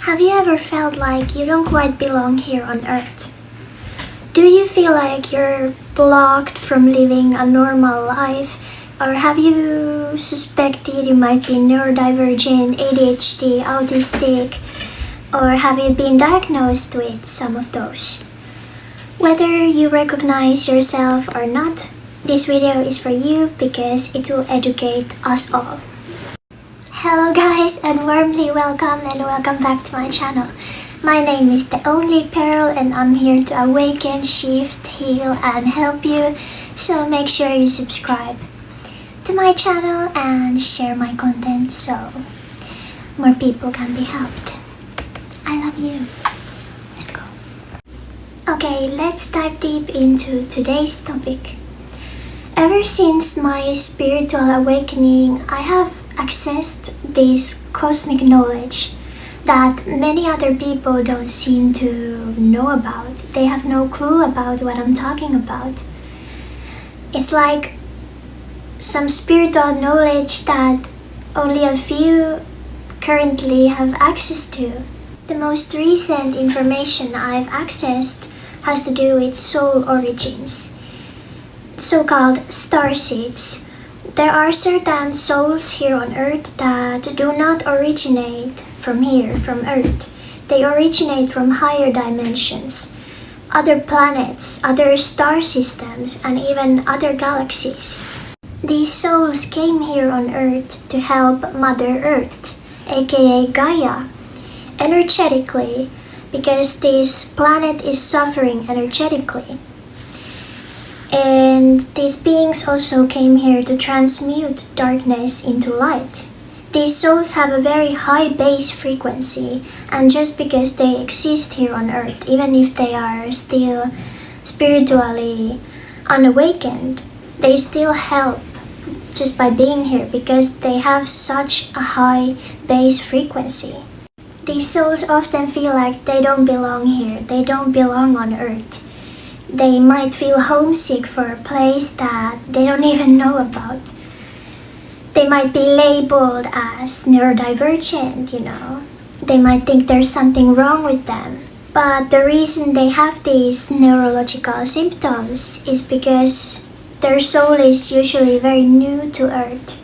Have you ever felt like you don't quite belong here on Earth? Do you feel like you're blocked from living a normal life? Or have you suspected you might be neurodivergent, ADHD, autistic? Or have you been diagnosed with some of those? Whether you recognize yourself or not, this video is for you because it will educate us all. Hello guys, and warmly welcome back to my channel. My name is The Only Peril and I'm here to awaken, shift, heal and help you. So make sure you subscribe to my channel and share my content so more people can be helped. I love you. Let's go. Okay, let's dive deep into today's topic. Ever since my spiritual awakening, I have accessed this cosmic knowledge that many other people don't seem to know about. They have no clue about what I'm talking about. It's like some spiritual knowledge that only a few currently have access to. The most recent information I've accessed has to do with soul origins, so-called starseeds. There are certain souls here on Earth that do not originate from here, from Earth. They originate from higher dimensions, other planets, other star systems, and even other galaxies. These souls came here on Earth to help Mother Earth, aka Gaia, energetically, because this planet is suffering energetically. And these beings also came here to transmute darkness into light. These souls have a very high base frequency, and just because they exist here on Earth, even if they are still spiritually unawakened, they still help just by being here because they have such a high base frequency. These souls often feel like they don't belong here, they don't belong on Earth. They might feel homesick for a place that they don't even know about. They might be labeled as neurodivergent, They might think there's something wrong with them. But the reason they have these neurological symptoms is because their soul is usually very new to Earth.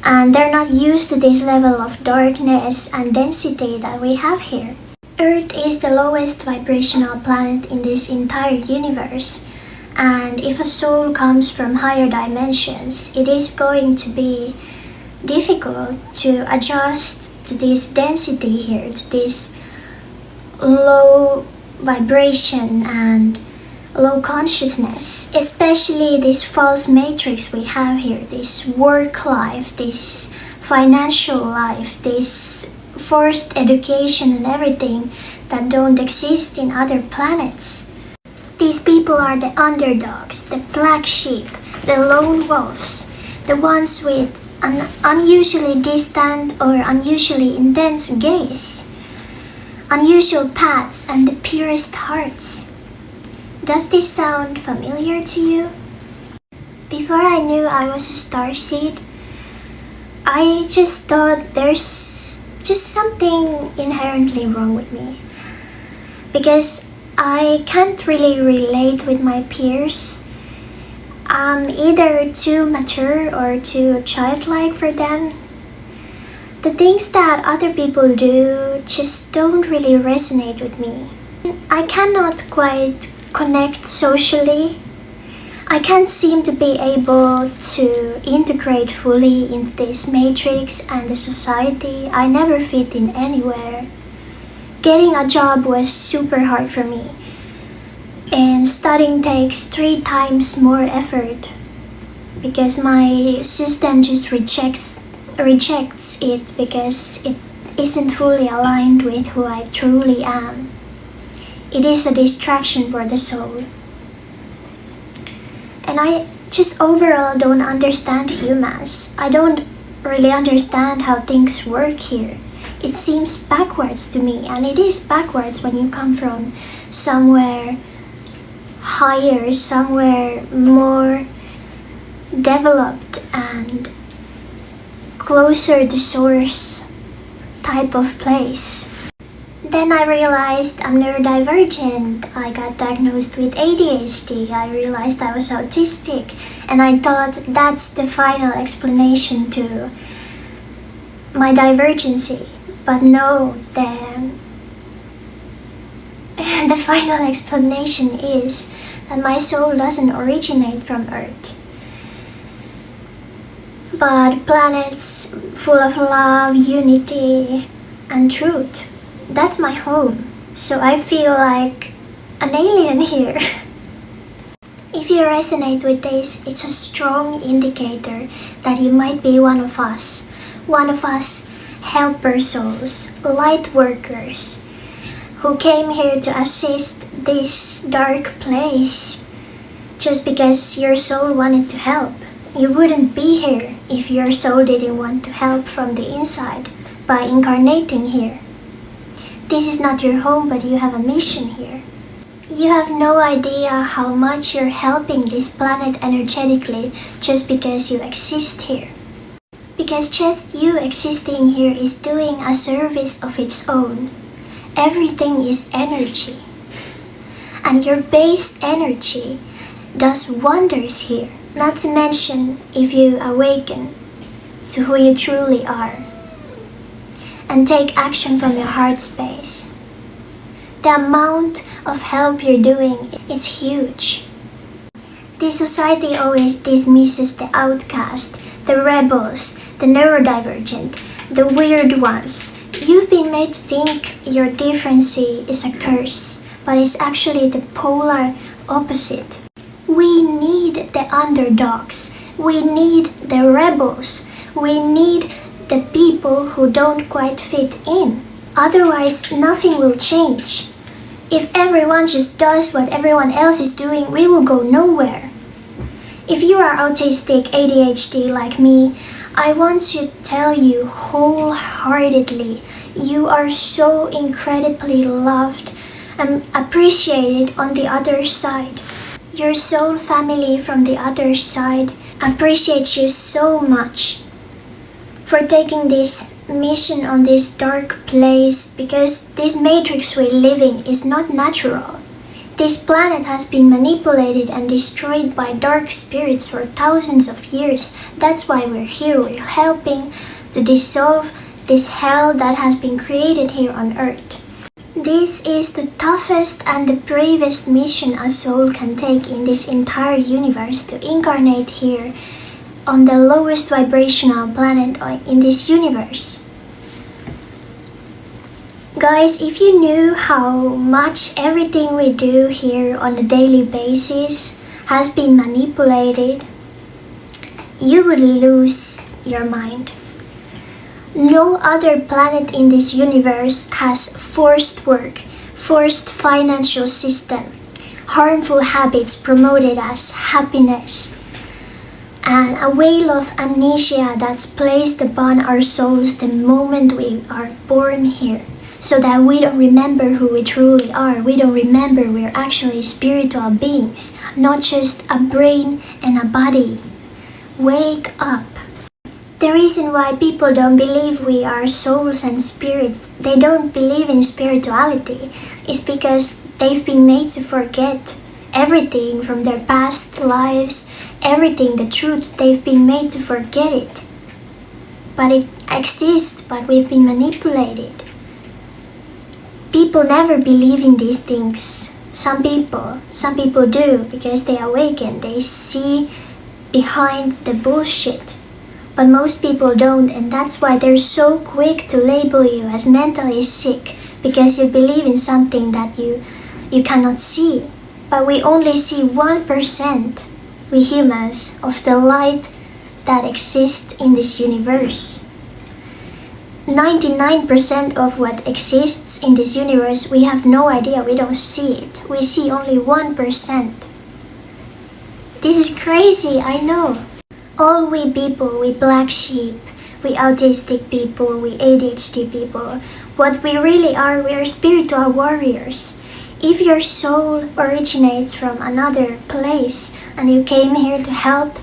And they're not used to this level of darkness and density that we have here. Earth is the lowest vibrational planet in this entire universe, and if a soul comes from higher dimensions, it is going to be difficult to adjust to this density here, to this low vibration and low consciousness, especially this false matrix we have here, this work life, this financial life, this forced education and everything that don't exist in other planets. These people are the underdogs, the black sheep, the lone wolves, the ones with an unusually distant or unusually intense gaze, unusual paths and the purest hearts. Does this sound familiar to you? Before I knew I was a starseed, I just thought there's just something inherently wrong with me, because I can't really relate with my peers. I'm either too mature or too childlike for them. The things that other people do just don't really resonate with me. I cannot quite connect socially. I can't seem to be able to integrate fully into this matrix and the society. I never fit in anywhere. Getting a job was super hard for me. And studying takes 3 times more effort because my system just rejects it because it isn't fully aligned with who I truly am. It is a distraction for the soul. And I just overall don't understand humans. I don't really understand how things work here. It seems backwards to me, and it is backwards when you come from somewhere higher, somewhere more developed and closer to source type of place. Then I realized I'm neurodivergent. I got diagnosed with ADHD. I realized I was autistic. And I thought that's the final explanation to my divergency. But no, the final explanation is that my soul doesn't originate from Earth, but planets full of love, unity, and truth. That's my home, so I feel like an alien here. If you resonate with this, it's a strong indicator that you might be one of us helper souls, light workers, who came here to assist this dark place just because your soul wanted to help. You wouldn't be here if your soul didn't want to help from the inside by incarnating here. This is not your home, but you have a mission here. You have no idea how much you're helping this planet energetically just because you exist here. Because just you existing here is doing a service of its own. Everything is energy. And your base energy does wonders here. Not to mention if you awaken to who you truly are and take action from your heart space. The amount of help you're doing is huge. This society always dismisses the outcast, the rebels, the neurodivergent, the weird ones. You've been made to think your difference is a curse, but it's actually the polar opposite. We need the underdogs. We need the rebels. We need the people who don't quite fit in. Otherwise, nothing will change. If everyone just does what everyone else is doing, we will go nowhere. If you are autistic, ADHD like me, I want to tell you wholeheartedly, you are so incredibly loved and appreciated on the other side. Your soul family from the other side appreciates you so much for taking this mission on this dark place, because this matrix we live in is not natural. This planet has been manipulated and destroyed by dark spirits for thousands of years. That's why we're here. We're helping to dissolve this hell that has been created here on Earth. This is the toughest and the bravest mission a soul can take in this entire universe, to incarnate here on the lowest vibrational planet in this universe. Guys, if you knew how much everything we do here on a daily basis has been manipulated, you would lose your mind. No other planet in this universe has forced work, forced financial system, harmful habits promoted as happiness, and a veil of amnesia that's placed upon our souls the moment we are born here, so that we don't remember who we truly are. We don't remember we're actually spiritual beings, not just a brain and a body. Wake up. The reason why people don't believe we are souls and spirits, they don't believe in spirituality, is because they've been made to forget everything from their past lives, everything, the truth. They've been made to forget it. But it exists, but we've been manipulated. People never believe in these things. Some people do, because they awaken, they see behind the bullshit. But most people don't, and that's why they're so quick to label you as mentally sick, because you believe in something that you cannot see. But we only see 1%, we humans, of the light that exists in this universe. 99% of what exists in this universe, we have no idea, we don't see it. We see only 1%. This is crazy, I know. All we people, we black sheep, we autistic people, we ADHD people, what we really are, we are spiritual warriors. If your soul originates from another place and you came here to help,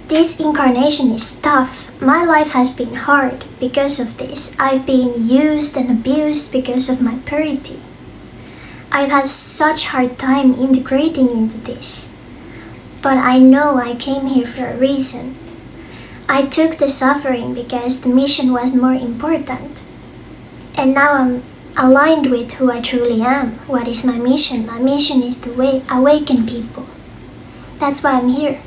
This incarnation is tough. My life has been hard because of this. I've been used and abused because of my purity. I've had such hard time integrating into this. But I know I came here for a reason. I took the suffering because the mission was more important. And now I'm aligned with who I truly am. What is my mission? My mission is to awaken people. That's why I'm here.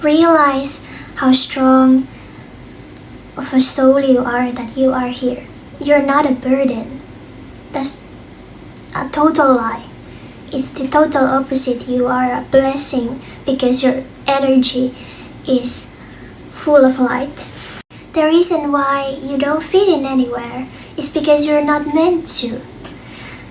Realize how strong of a soul you are that you are here. You're not a burden. That's a total lie. It's the total opposite. You are a blessing because your energy is full of light. The reason why you don't fit in anywhere is because you're not meant to.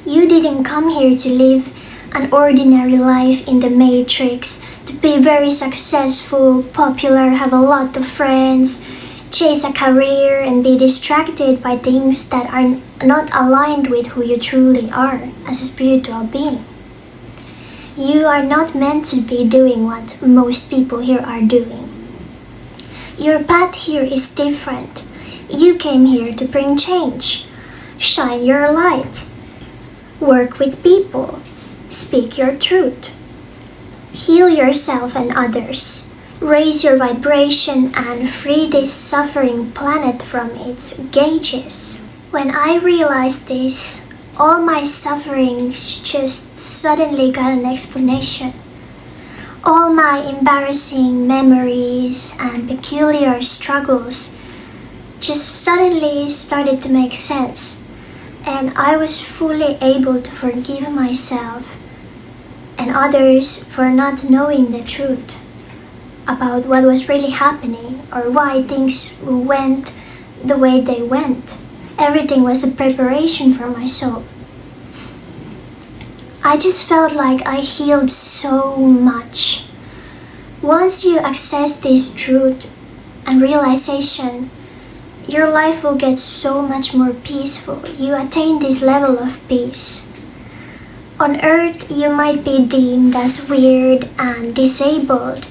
You didn't come here to live an ordinary life in the matrix, to be very successful, popular, have a lot of friends, chase a career and be distracted by things that are not aligned with who you truly are as a spiritual being. You are not meant to be doing what most people here are doing. Your path here is different. You came here to bring change, shine your light, work with people, speak your truth, heal yourself and others, raise your vibration and free this suffering planet from its gauges. When I realized this, all my sufferings just suddenly got an explanation. All my embarrassing memories and peculiar struggles just suddenly started to make sense, and I was fully able to forgive myself and others for not knowing the truth about what was really happening or why things went the way they went. Everything was a preparation for my soul. I just felt like I healed so much. Once you access this truth and realization, your life will get so much more peaceful. You attain this level of peace. On earth, you might be deemed as weird and disabled,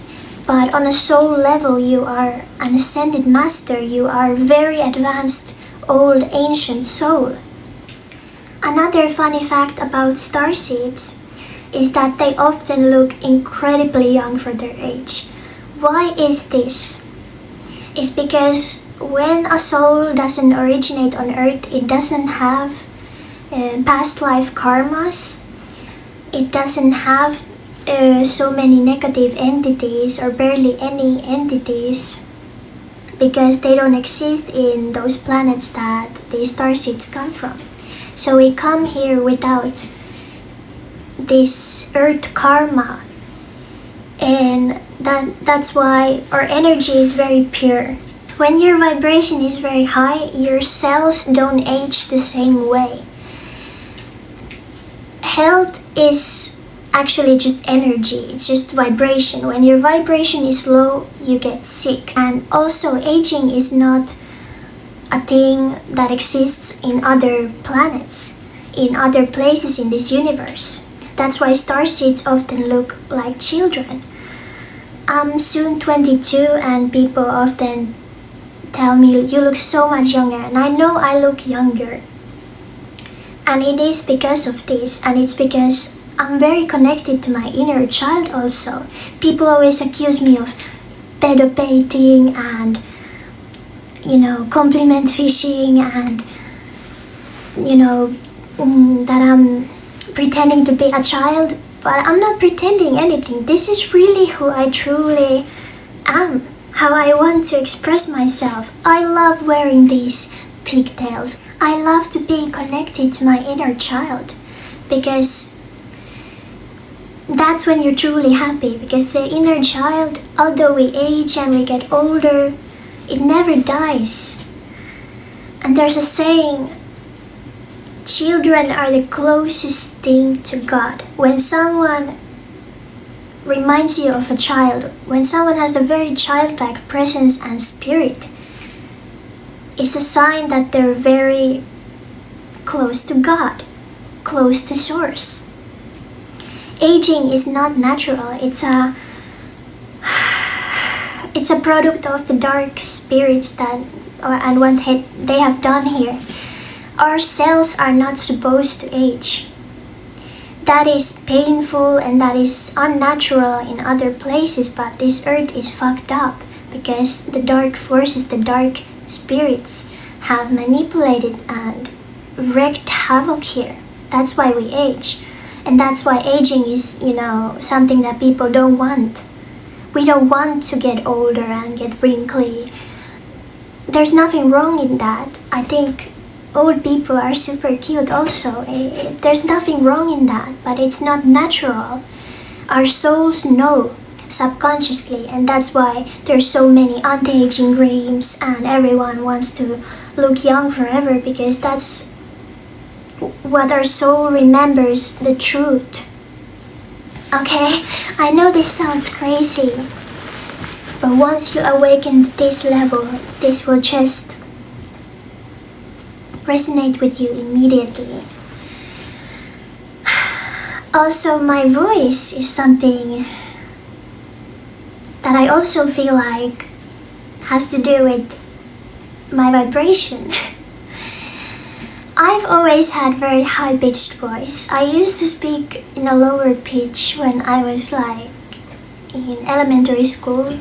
but on a soul level, you are an ascended master. You are very advanced, old, ancient soul. Another funny fact about starseeds is that they often look incredibly young for their age. Why is this? It's because when a soul doesn't originate on earth, it doesn't have past life karmas. It doesn't have so many negative entities or barely any entities because they don't exist in those planets that the starseeds come from. So we come here without this earth karma, and that's why our energy is very pure. When your vibration is very high, your cells don't age the same way. Health is actually just energy, it's just vibration. When your vibration is low, you get sick. And also, aging is not a thing that exists in other planets, in other places in this universe. That's why starseeds often look like children. I'm soon 22 and people often tell me, you look so much younger, and I know I look younger. And it is because of this, and it's because I'm very connected to my inner child also. People always accuse me of pedobating and compliment fishing and that I'm pretending to be a child, but I'm not pretending anything. This is really who I truly am, how I want to express myself. I love wearing these pigtails. I love to be connected to my inner child because that's when you're truly happy, because the inner child, although we age and we get older, it never dies. And there's a saying, children are the closest thing to God. When someone reminds you of a child, when someone has a very childlike presence and spirit, it's a sign that they're very close to God, close to Source. Aging is not natural, it's a it's a product of the dark spirits and what they have done here. Our cells are not supposed to age. That is painful and that is unnatural in other places, but this earth is fucked up because the dark forces, the dark spirits have manipulated and wreaked havoc here. That's why we age. And that's why aging is, something that people don't want. We don't want to get older and get wrinkly. There's nothing wrong in that. I think old people are super cute also. There's nothing wrong in that, but it's not natural. Our souls know subconsciously, and that's why there's so many anti-aging creams and everyone wants to look young forever, because that's what our soul remembers, the truth. Okay, I know this sounds crazy, but once you awaken to this level, this will just resonate with you immediately. Also, my voice is something that I also feel like has to do with my vibration. I've always had very high-pitched voice. I used to speak in a lower pitch when I was like in elementary school.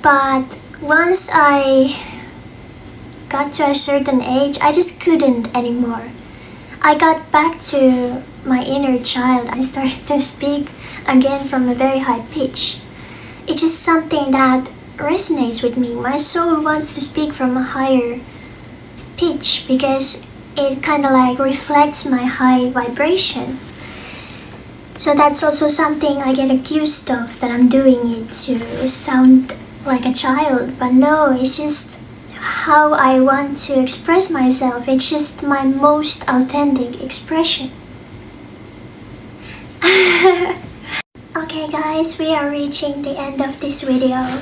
But once I got to a certain age, I just couldn't anymore. I got back to my inner child. I started to speak again from a very high pitch. It's just something that resonates with me. My soul wants to speak from a higher pitch because it kind of like reflects my high vibration. So that's also something I get accused of, that I'm doing it to sound like a child, but no, it's just how I want to express myself. It's just my most authentic expression. Okay guys, we are reaching the end of this video.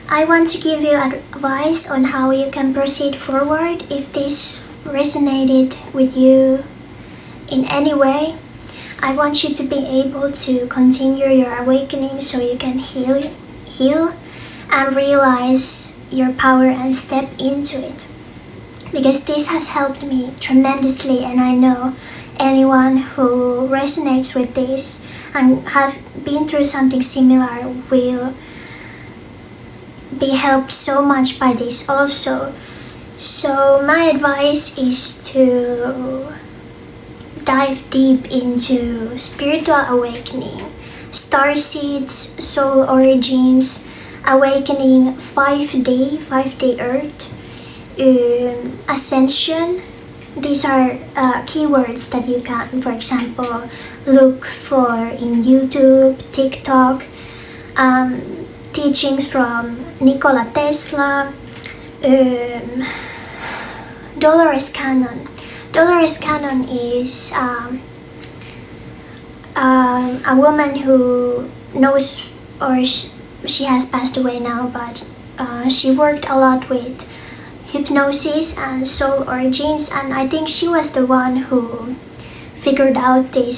I want to give you advice on how you can proceed forward if this resonated with you in any way. I want you to be able to continue your awakening so you can heal and realize your power and step into it. Because this has helped me tremendously, and I know anyone who resonates with this and has been through something similar will be helped so much by this also. So my advice is to dive deep into spiritual awakening, starseeds, soul origins, awakening 5D earth, ascension. These are keywords that you can, for example, look for in YouTube, TikTok, teachings from Nikola Tesla, Dolores Cannon. Dolores Cannon is a woman who knows, or she has passed away now, but she worked a lot with hypnosis and soul origins, and I think she was the one who figured out these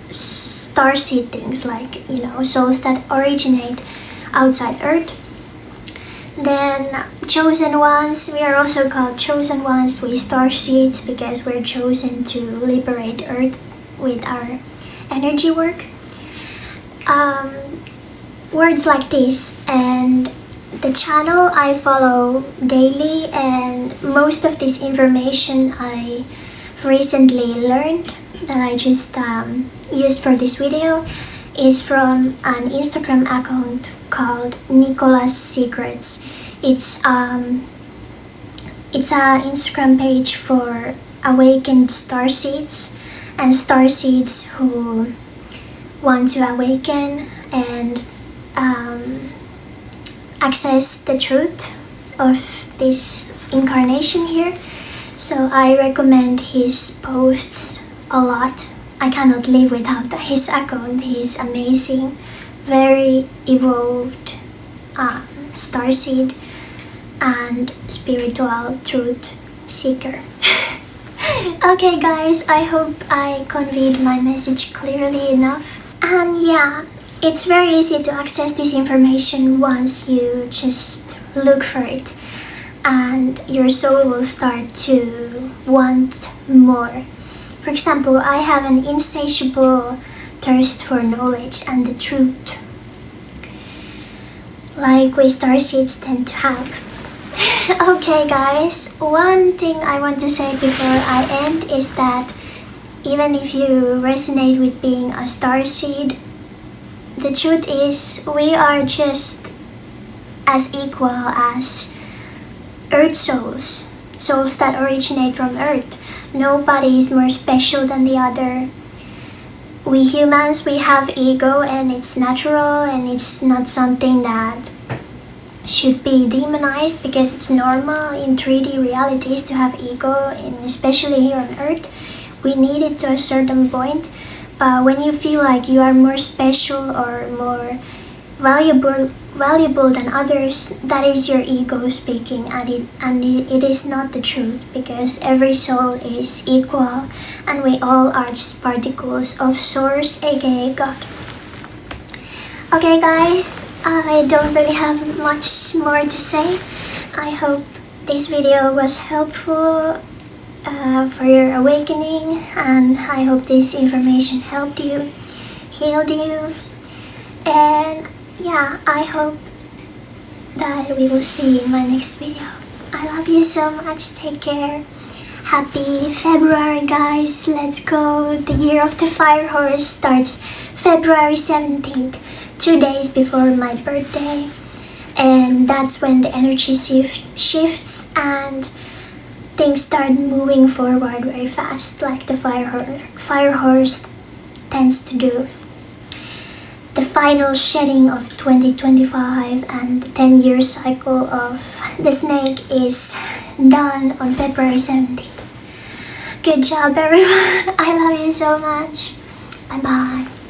starseed things, like souls that originate outside Earth. Then chosen ones, we are also called chosen ones. We starseeds because we're chosen to liberate Earth with our energy work. Words like this, and the channel I follow daily, and most of this information I've recently learned that I just used for this video is from an Instagram account called Nicola's Secrets. It's an Instagram page for awakened starseeds and starseeds who want to awaken and access the truth of this incarnation here. So I recommend his posts a lot. I cannot live without his account. He's amazing, very evolved starseed and spiritual truth seeker. Okay guys, I hope I conveyed my message clearly enough. And yeah, It's very easy to access this information once you just look for it, and your soul will start to want more. For example, I have an insatiable thirst for knowledge and the truth, like we starseeds tend to have. Okay guys, one thing I want to say before I end is that even if you resonate with being a starseed, the truth is we are just as equal as Earth souls, souls that originate from Earth. Nobody is more special than the other. We humans, we have ego, and it's natural, and it's not something that should be demonized because it's normal in 3D realities to have ego, and especially here on Earth. We need it to a certain point, but when you feel like you are more special or more valuable than others, that is your ego speaking, and it is not the truth, because every soul is equal and we all are just particles of source, aka God. Okay guys, I don't really have much more to say. I hope this video was helpful for your awakening, and I hope this information helped you, healed you, and yeah, I hope that we will see you in my next video. I love you so much. Take care. Happy February, guys. Let's go. The year of the fire horse starts February 17th, 2 days before my birthday. And that's when the energy shifts and things start moving forward very fast, like the fire horse tends to do. The final shedding of 2025 and the 10-year cycle of the snake is done on February 17th. Good job everyone. I love you so much. Bye bye.